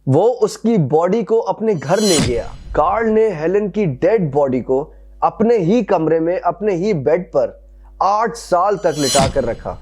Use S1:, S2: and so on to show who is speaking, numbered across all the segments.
S1: वो उसकी बॉडी को अपने घर ले गया। कार्ल ने हेलन की डेड बॉडी को अपने ही कमरे में अपने ही बेड पर 8 साल तक लिटा कर रखा।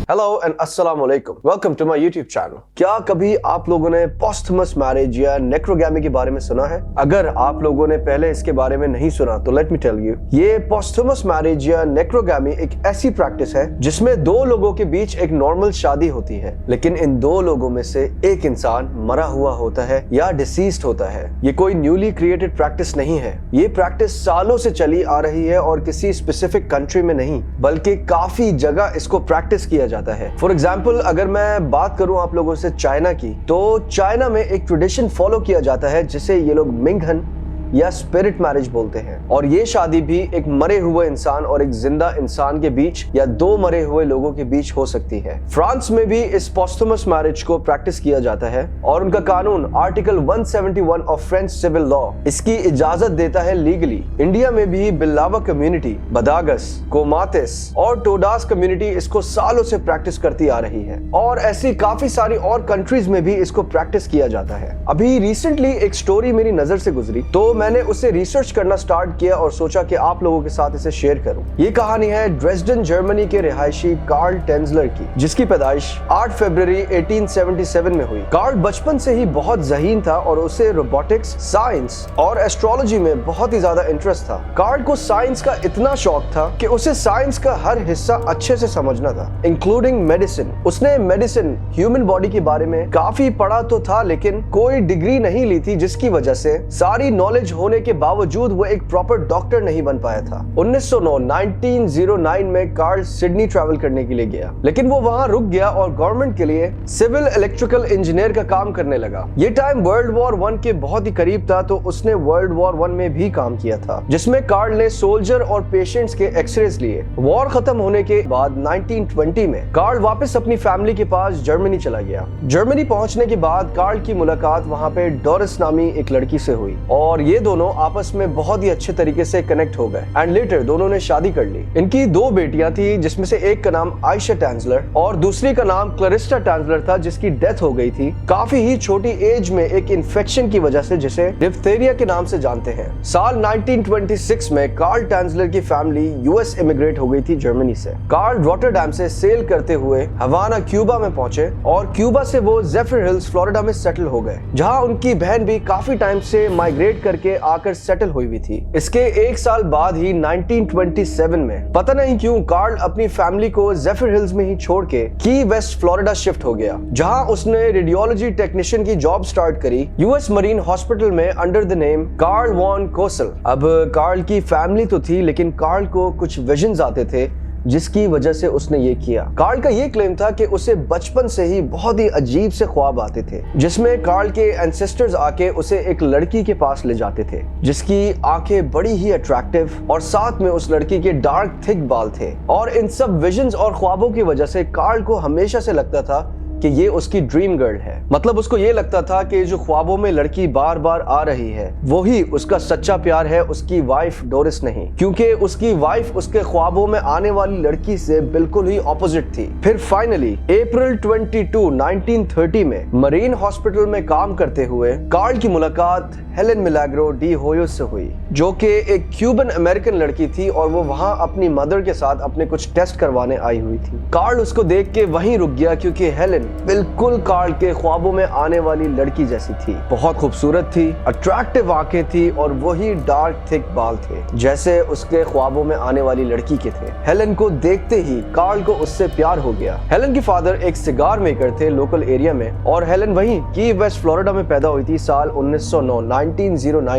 S1: हेलो एंड अस्सलाम वालेकुम, welcome to my YouTube channel. क्या कभी आप लोगों ने पोस्टमस मैरिज या नेक्रोगैमी के बारे में सुना है? अगर आप लोगों ने पहले इसके बारे में नहीं सुना तो लेट मी टेल यू, ये पोस्टमस मैरिज या नेक्रोगैमी एक ऐसी प्रैक्टिस है जिसमें दो लोगों के बीच एक नॉर्मल शादी होती है, लेकिन इन दो लोगों में से एक इंसान मरा हुआ होता है या डिसीज्ड होता है। ये कोई न्यूली क्रिएटेड प्रैक्टिस नहीं है। ये प्रैक्टिस सालों से चली आ रही है और किसी स्पेसिफिक कंट्री में नहीं बल्कि काफी जगह इसको प्रैक्टिस किया जाता है। फॉर एग्जाम्पल, अगर मैं बात करूं आप लोगों से चाइना की, तो चाइना में एक ट्रेडिशन फॉलो किया जाता है जिसे ये लोग मिंगहन या स्पिरिट मैरिज बोलते हैं, और ये शादी भी एक मरे हुए इंसान और एक जिंदा इंसान के बीच या दो मरे हुए लोगों के बीच हो सकती है। फ्रांस में भी इस पोस्टमस मैरिज को प्रैक्टिस किया जाता है और उनका कानून article 171 of French civil law इसकी इजाजत देता है लीगली। इंडिया में भी बिल्लावा कम्युनिटी, बदागस, कोमातिस और टोडास कम्युनिटी इसको सालों से प्रैक्टिस करती आ रही है, और ऐसी काफी सारी और कंट्रीज में भी इसको प्रैक्टिस किया जाता है। अभी रिसेंटली एक स्टोरी मेरी नजर से गुजरी तो मैंने उसे रिसर्च करना स्टार्ट किया और सोचा कि आप लोगों के साथ इसे शेयर करूं। ये कहानी है ड्रेसडन जर्मनी के रिहायशी कार्ल टेंजलर की, जिसकी पैदाइश 8 फरवरी 1877 में हुई। कार्ल बचपन से ही बहुत ज़हीन था और उसे रोबोटिक्स, साइंस और एस्ट्रोलॉजी में बहुत ही ज्यादा इंटरेस्ट था। कार्ल को साइंस का इतना शौक था कि उसे साइंस का हर हिस्सा अच्छे से समझना था, इंक्लूडिंग मेडिसिन। उसने मेडिसिन, ह्यूमन बॉडी के बारे में काफी पढ़ा तो था, लेकिन कोई डिग्री नहीं ली थी, जिसकी वजह से सारी नॉलेज होने के बावजूद वो एक प्रॉपर डॉक्टर नहीं बन पाया था। 1909 में कार्ल सिडनी ट्रैवल करने के लिए गया, लेकिन वो वहां रुक गया और गवर्नमेंट के लिए सिविल इलेक्ट्रिकल इंजीनियर का काम करने लगा। ये टाइम वर्ल्ड वॉर 1 के बहुत ही करीब था, तो उसने वर्ल्ड वॉर 1 में भी काम किया था, जिसमें कार्ल ने सोल्जर और पेशेंट्स के एक्सरेज लिए। वॉर खत्म होने के बाद 1920 में कार्ल वापस अपनी फैमिली के पास जर्मनी चला गया। जर्मनी पहुंचने के बाद कार्ल की मुलाकात वहां पे डोरिस नामी एक लड़की से हुई और ये दोनों आपस में बहुत ही अच्छे तरीके से कनेक्ट हो गए एंड लेटर दोनों ने शादी कर ली। इनकी 2 बेटियां थी, जिसमें से एक का नाम आयशा टेंजलर और दूसरी का नाम क्लरिस्टा टेंजलर था, जिसकी डेथ हो गई थी काफी ही छोटी एज में एक इन्फेक्शन की वजह से, जिसे डिप्थेरिया के नाम से जानते हैं। साल 1926 में कार्ल टेंजलर की फैमिली यूएस इमिग्रेट हो गई थी जर्मनी से। कार्ल रॉटरडैम से सेल करते हुए हवाना क्यूबा में पहुंचे और क्यूबा से वो जेफर हिल्स फ्लोरिडा में सेटल हो गए, जहां उनकी बहन भी काफी टाइम से माइग्रेट करके आकर सेटल हुई भी थी। इसके 1 साल बाद ही 1927 में पता नहीं क्यों कार्ल अपनी फैमिली को जेफर हिल्स में ही छोड़ के की वेस्ट फ्लोरिडा शिफ्ट हो गया, जहां उसने रेडियोलॉजी टेक्नीशियन की जॉब स्टार्ट करी यूएस मरीन हॉस्पिटल में under the name Carl von Cosel. अब कार्ल की फैमिली तो थी, लेकिन कार्ल को कुछ विजन्स आते थे, जिसकी वजह से उसने ये किया। कार्ल का ये क्लेम था कि उसे बचपन से ही बहुत ही अजीब से ख्वाब आते थे, जिसमें कार्ल के एंसेस्टर्स आके उसे एक लड़की के पास ले जाते थे, जिसकी आंखें बड़ी ही अट्रैक्टिव और साथ में उस लड़की के डार्क थिक बाल थे। और इन सब विजन्स और ख्वाबों की वजह से कार्ल को हमेशा से लगता था कि ये उसकी ड्रीम गर्ल है। मतलब उसको ये लगता था कि जो ख्वाबों में लड़की बार बार आ रही है वही उसका सच्चा प्यार है, उसकी वाइफ डोरिस नहीं, क्योंकि उसकी वाइफ उसके ख्वाबों में आने वाली लड़की से बिल्कुल ही ऑपोजिट थी। फिर फाइनली अप्रैल 22, 1930 में मरीन हॉस्पिटल में काम करते हुए कार्ल की मुलाकात हेलेन मिलाग्रो डी होयोस से हुई, जो कि एक क्यूबन अमेरिकन लड़की थी और वो वहां अपनी मदर के साथ अपने कुछ टेस्ट करवाने आई हुई थी। कार्ल उसको देख के वहीं रुक गया, क्योंकि हेलेन बिल्कुल कार्ल के ख्वाबों में आने वाली लड़की जैसी थी। बहुत खूबसूरत थी, अट्रैक्टिव आंखें थी और वही डार्क थिक बाल थे जैसे उसके ख्वाबों में आने वाली लड़की के थे। हेलेन को देखते ही कार्ल को उससे प्यार हो गया। हेलेन के फादर एक सिगार मेकर थे लोकल एरिया में, और हेलेन वहीं की वेस्ट फ्लोरिडा में पैदा हुई थी साल 1909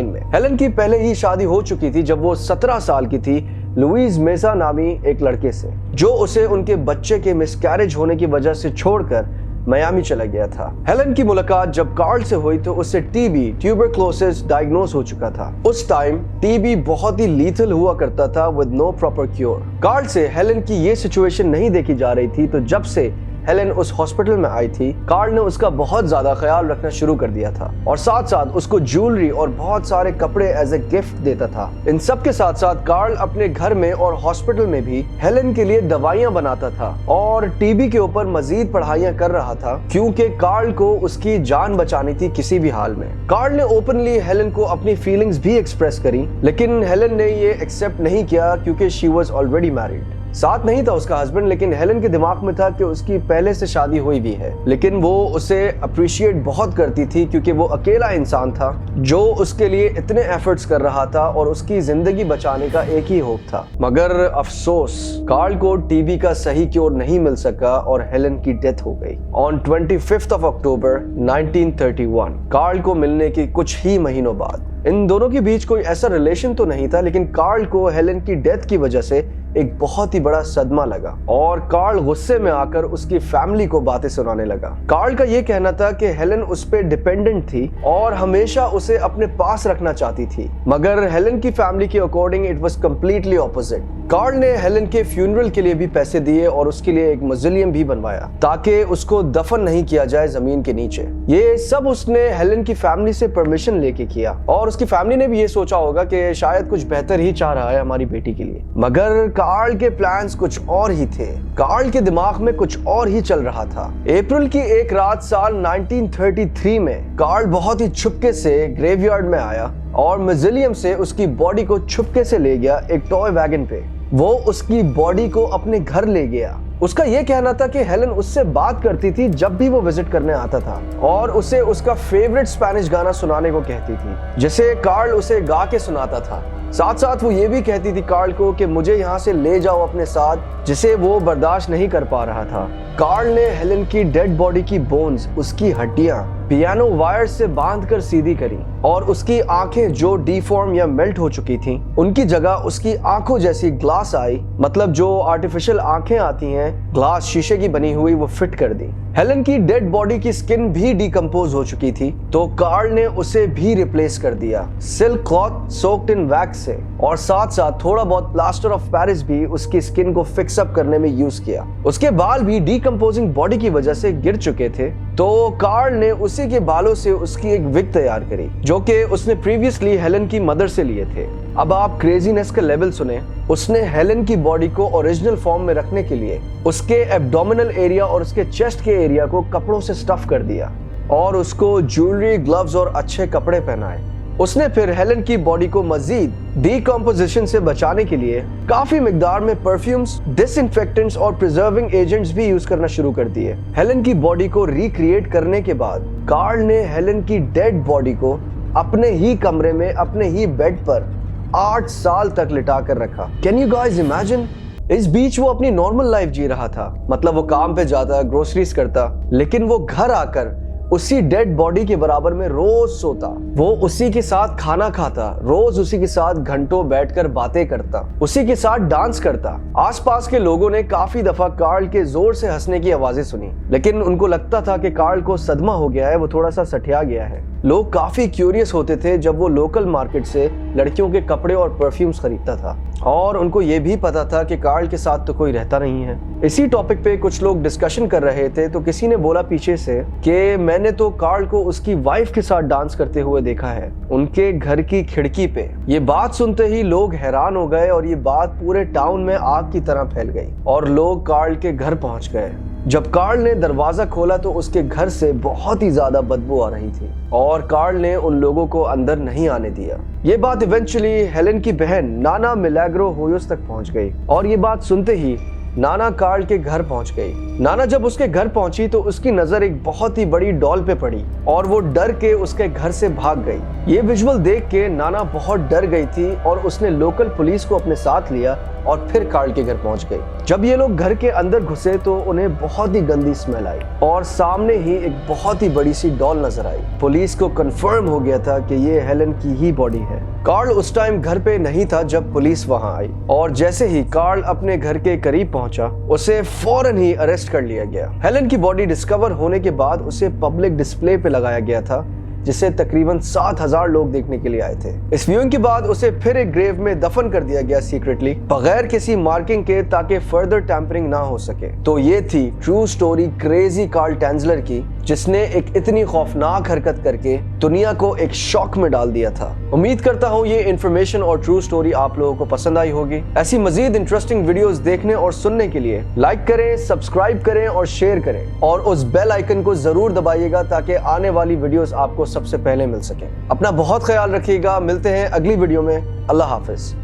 S1: में। हेलेन की पहले ही शादी हो चुकी थी जब वो 17 साल की थी लुइस मेसा नामी एक लड़के से, जो उसे उनके बच्चे के मिसकैरेज होने की वजह से छोड़कर मियामी चला गया था। हेलेन की मुलाकात जब कार्ल से हुई तो उससे टीबी, ट्यूबरक्लोसिस डायग्नोज हो चुका था। उस टाइम टीबी बहुत ही लीथल हुआ करता था with no proper cure. Carl से हेलेन की ये सिचुएशन नहीं देखी जा रही थी, तो जब से हेलेन उस हॉस्पिटल में आई थी, कार्ल ने उसका बहुत ज्यादा ख्याल रखना शुरू कर दिया था और साथ साथ उसको ज्वेलरी और बहुत सारे कपड़े एज ए गिफ्ट देता था। इन सब के साथ साथ कार्ल अपने घर में और हॉस्पिटल में भी हेलेन के लिए दवाइयां बनाता था और टीबी के ऊपर मजीद पढ़ाइयां कर रहा था, क्योंकि कार्ल को उसकी जान बचानी थी किसी भी हाल में। कार्ल ने ओपनली हेलेन को अपनी फीलिंग्स भी एक्सप्रेस करी, लेकिन हेलेन ने ये एक्सेप्ट नहीं किया क्योंकि शी वाज ऑलरेडी मैरिड। साथ नहीं था उसका हस्बैंड, लेकिन हेलेन के दिमाग में था कि उसकी पहले से शादी हुई भी है, लेकिन वो उसे अप्रिशिएट बहुत करती थी क्योंकि वो अकेला इंसान था जो उसके लिए इतने एफर्ट्स कर रहा था और उसकी जिंदगी बचाने का एक ही होप था। मगर अफसोस, कार्ल को टीबी का सही क्योर नहीं मिल सका और हेलेन की डेथ हो गई ऑन 25 अक्टूबर 1931, कार्ल को मिलने के कुछ ही महीनों बाद। इन दोनों के बीच कोई ऐसा रिलेशन तो नहीं था, लेकिन कार्ल को हेलेन की डेथ की वजह से एक बहुत ही बड़ा सदमा लगा और कार्ल गुस्से में आकर उसकी फैमिली को बातें सुनाने लगा। कार्ल का ये कहना था कि हेलेन उस पे डिपेंडेंट थी और हमेशा उसे अपने पास रखना चाहती थी, मगर हेलेन की फैमिली के according it was completely opposite. Carl ने हेलेन के फ्यूनरल के लिए भी पैसे दिए और उसके लिए एक मौज़ोलियम भी बनवाया ताकि उसको दफन नहीं किया जाए जमीन के नीचे। ये सब उसने हेलेन की फैमिली से परमिशन लेके किया और उसकी फैमिली ने भी ये सोचा होगा कि शायद कुछ बेहतर ही चाह रहा है हमारी बेटी के लिए। मगर कार्ल के प्लान्स कुछ और ही थे। कार्ल के दिमाग में कुछ और ही चल रहा था। अप्रैल की एक रात साल 1933 में कार्ल बहुत ही छुपके से ग्रेवयार्ड में आया और मौज़ोलियम से उसकी बॉडी को छुपके से ले गया एक टॉय वैगन पे। वो उसकी बॉडी को अपने घर ले गया। उसका ये कहना था कि हेलेन उससे बात करती थी जब भी वो विजिट करने आता था और उसे उसका फेवरेट स्पेनिश गाना सुनाने को कहती थी, जिसे कार्ल उसे गा के सुनाता था। साथ साथ वो ये भी कहती थी कार्ल को कि मुझे यहाँ से ले जाओ अपने साथ, जिसे वो बर्दाश्त नहीं कर पा रहा था। कार्ल ने हेलेन की डेड बॉडी की बोन्स, उसकी हड्डियां पियानो वायर से बांधकर सीधी करी और उसकी आंखें जो डिफॉर्म या मेल्ट हो चुकी थीं, उनकी जगह उसकी आंखों जैसी ग्लास आई, मतलब जो आर्टिफिशियल आंखें आती हैं ग्लास शीशे की बनी हुई, वो फिट कर दी। हेलेन की डेड बॉडी की स्किन भी डिकम्पोज हो चुकी थी, तो कार्ल ने उसे भी रिप्लेस कर दिया silk cloth soaked in wax से, और साथ साथ थोड़ा बहुत प्लास्टर ऑफ पेरिस भी उसकी स्किन को फिक्स अप करने में यूज किया। उसके बाल भी डिकम्पोजिंग बॉडी की वजह से गिर चुके थे, तो कार्ल ने उसी के बालों से उसकी एक विग तैयार करी जो कि उसने प्रीवियसली हेलेन की मदर से लिए थे। अब आप क्रेजीनेस का लेवल सुने। उसने हेलेन की बॉडी को ओरिजिनल फॉर्म में रखने के लिए उसके एब्डोमिनल एरिया और उसके चेस्ट के एरिया को कपड़ों से स्टफ कर दिया और उसको ज्वेलरी, ग्लव्स और अच्छे कपड़े पहनाए। उसने फिर हेलेन की बॉडी को मजीद डिकम्पोजिशन से बचाने के लिए काफी मिकदार में परफ्यूम्स, डिसइंफेक्टेंट्स और प्रिजर्विंग एजेंट्स भी यूज करना शुरू कर दिए। हेलेन की बॉडी को रिक्रिएट करने के बाद कार्ल ने हेलेन की डेड बॉडी को अपने ही कमरे में, अपने ही बेड पर 8 साल तक लिटा कर रखा। Can you guys imagine? इस बीच वो अपनी नॉर्मल लाइफ जी रहा था, मतलब वो काम पे जाता, ग्रोसरीज करता, लेकिन वो घर आकर उसी डेड बॉडी के बराबर में रोज सोता, वो उसी के साथ खाना खाता, रोज उसी के साथ घंटों बैठकर बातें करता, उसी के साथ डांस करता। आसपास के लोगों ने काफी दफा कार्ल के जोर से हंसने की आवाजें सुनी, लेकिन उनको लगता था कि कार्ल को सदमा हो गया है, वो थोड़ा सा सठिया गया है। लोग काफी क्यूरियस होते थे जब वो लोकल मार्केट से लड़कियों के कपड़े और परफ्यूम्स खरीदता था, और उनको ये भी पता था कि कार्ल के साथ तो कोई रहता नहीं है। इसी टॉपिक पे कुछ लोग डिस्कशन कर रहे थे, तो किसी ने बोला पीछे से कि मैंने तो कार्ल को उसकी वाइफ के साथ डांस करते हुए देखा है, उनके घर की खिड़की पे। ये बात सुनते ही लोग हैरान हो गए और ये बात पूरे टाउन में आग की तरह फैल गई और लोग कार्ल के घर पहुंच गए। जब कार्ल ने दरवाजा खोला तो उसके घर से बहुत ही ज्यादा बदबू आ रही थी और कार्ल ने उन लोगों को अंदर नहीं आने दिया। ये बात इवेंचुअली हेलेन की बहन नाना मिलाग्रो होयोस तक पहुंच गई और ये बात सुनते ही नाना कार्ल के घर पहुंच गई। नाना जब उसके घर पहुंची तो उसकी नजर एक बहुत ही बड़ी डॉल पे पड़ी और वो डर के उसके घर से भाग गई। ये विजुअल देख के नाना बहुत डर गई थी और उसने लोकल पुलिस को अपने साथ लिया और फिर कार्ल के घर पहुंच गई। जब ये लोग घर के अंदर घुसे तो उन्हें बहुत ही गंदी स्मेल आई और सामने ही एक बहुत ही बड़ी सी डॉल नजर आई। पुलिस को कंफर्म हो गया था कि ये हेलेन की ही बॉडी है। कार्ल उस टाइम घर पे नहीं था जब पुलिस वहां आई और जैसे ही कार्ल अपने घर के करीब पहुंचा, उसे फौरन ही अरेस्ट कर लिया गया। हेलेन की बॉडी डिस्कवर होने के बाद उसे पब्लिक डिस्प्ले पे लगाया गया था जिसे तकरीबन 7,000 लोग देखने के लिए आए थे। इस व्यूइंग के बाद उसे फिर एक ग्रेव में दफन कर दिया गया सीक्रेटली, बगैर किसी मार्किंग के, ताकि फर्दर टैंपरिंग ना हो सके। तो ये थी ट्रू स्टोरी क्रेजी कार्ल टैंजलर की, जिसने एक इतनी खौफनाक हरकत करके दुनिया को एक शॉक में डाल दिया था। उम्मीद करता हूँ ये इन्फॉर्मेशन और ट्रू स्टोरी आप लोगों को पसंद आई होगी। ऐसी मजीद इंटरेस्टिंग वीडियोस देखने और सुनने के लिए लाइक करें, सब्सक्राइब करें और शेयर करें, और उस बेल आइकन को जरूर दबाइएगा ताकि आने वाली वीडियोस आपको सबसे पहले मिल सके। अपना बहुत ख्याल रखिएगा। मिलते हैं अगली वीडियो में। अल्लाह हाफिज।